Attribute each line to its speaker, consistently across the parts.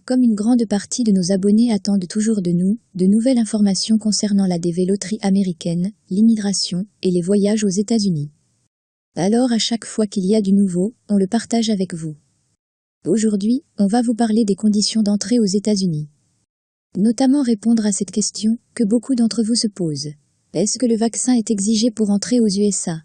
Speaker 1: Comme une grande partie de nos abonnés attendent toujours de nous, de nouvelles informations concernant la DV loterie américaine, l'immigration et les voyages aux États-Unis. Alors à chaque fois qu'il y a du nouveau, on le partage avec vous. Aujourd'hui, on va vous parler des conditions d'entrée aux États-Unis. Notamment répondre à cette question que beaucoup d'entre vous se posent. Est-ce que le vaccin est exigé pour entrer aux USA ?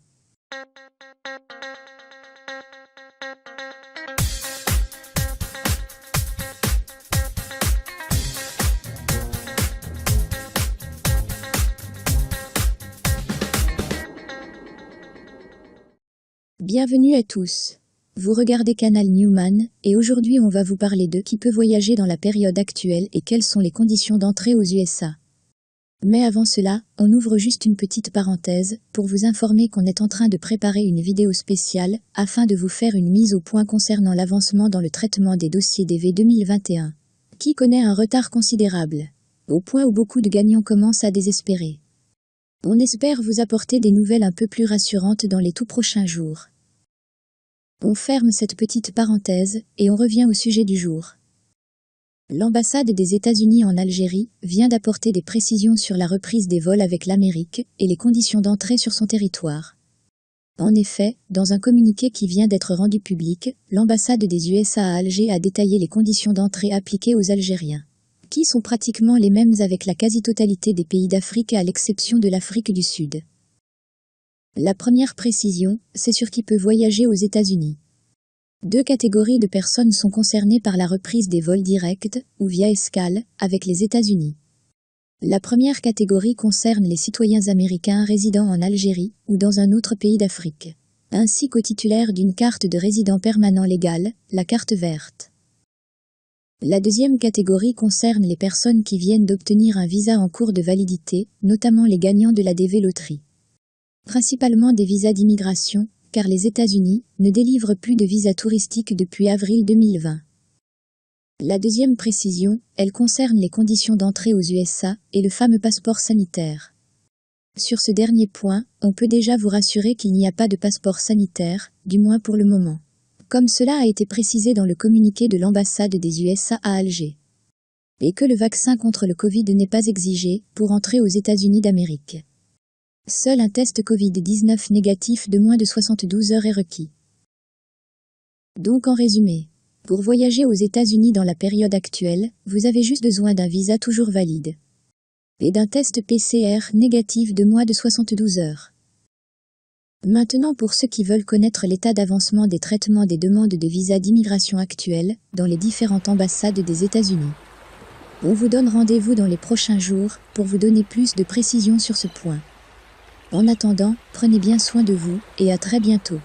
Speaker 1: Bienvenue à tous. Vous regardez Canal Newman, et aujourd'hui on va vous parler de qui peut voyager dans la période actuelle et quelles sont les conditions d'entrée aux USA. Mais avant cela, on ouvre juste une petite parenthèse, pour vous informer qu'on est en train de préparer une vidéo spéciale, afin de vous faire une mise au point concernant l'avancement dans le traitement des dossiers DV 2021, qui connaît un retard considérable, au point où beaucoup de gagnants commencent à désespérer. On espère vous apporter des nouvelles un peu plus rassurantes dans les tout prochains jours. On ferme cette petite parenthèse, et on revient au sujet du jour. L'ambassade des États-Unis en Algérie vient d'apporter des précisions sur la reprise des vols avec l'Amérique et les conditions d'entrée sur son territoire. En effet, dans un communiqué qui vient d'être rendu public, l'ambassade des USA à Alger a détaillé les conditions d'entrée appliquées aux Algériens, qui sont pratiquement les mêmes avec la quasi-totalité des pays d'Afrique à l'exception de l'Afrique du Sud. La première précision, c'est sur qui peut voyager aux États-Unis. Deux catégories de personnes sont concernées par la reprise des vols directs, ou via escale, avec les États-Unis. La première catégorie concerne les citoyens américains résidant en Algérie ou dans un autre pays d'Afrique, ainsi qu'aux titulaires d'une carte de résident permanent légale, la carte verte. La deuxième catégorie concerne les personnes qui viennent d'obtenir un visa en cours de validité, notamment les gagnants de la DV loterie. Principalement des visas d'immigration, car les États-Unis ne délivrent plus de visas touristiques depuis avril 2020. La deuxième précision, elle concerne les conditions d'entrée aux USA et le fameux passeport sanitaire. Sur ce dernier point, on peut déjà vous rassurer qu'il n'y a pas de passeport sanitaire, du moins pour le moment, comme cela a été précisé dans le communiqué de l'ambassade des USA à Alger, et que le vaccin contre le Covid n'est pas exigé pour entrer aux États-Unis d'Amérique. Seul un test Covid-19 négatif de moins de 72 heures est requis. Donc en résumé, pour voyager aux États-Unis dans la période actuelle, vous avez juste besoin d'un visa toujours valide et d'un test PCR négatif de moins de 72 heures. Maintenant pour ceux qui veulent connaître l'état d'avancement des traitements des demandes de visa d'immigration actuelles dans les différentes ambassades des États-Unis. On vous donne rendez-vous dans les prochains jours pour vous donner plus de précisions sur ce point. En attendant, prenez bien soin de vous et à très bientôt.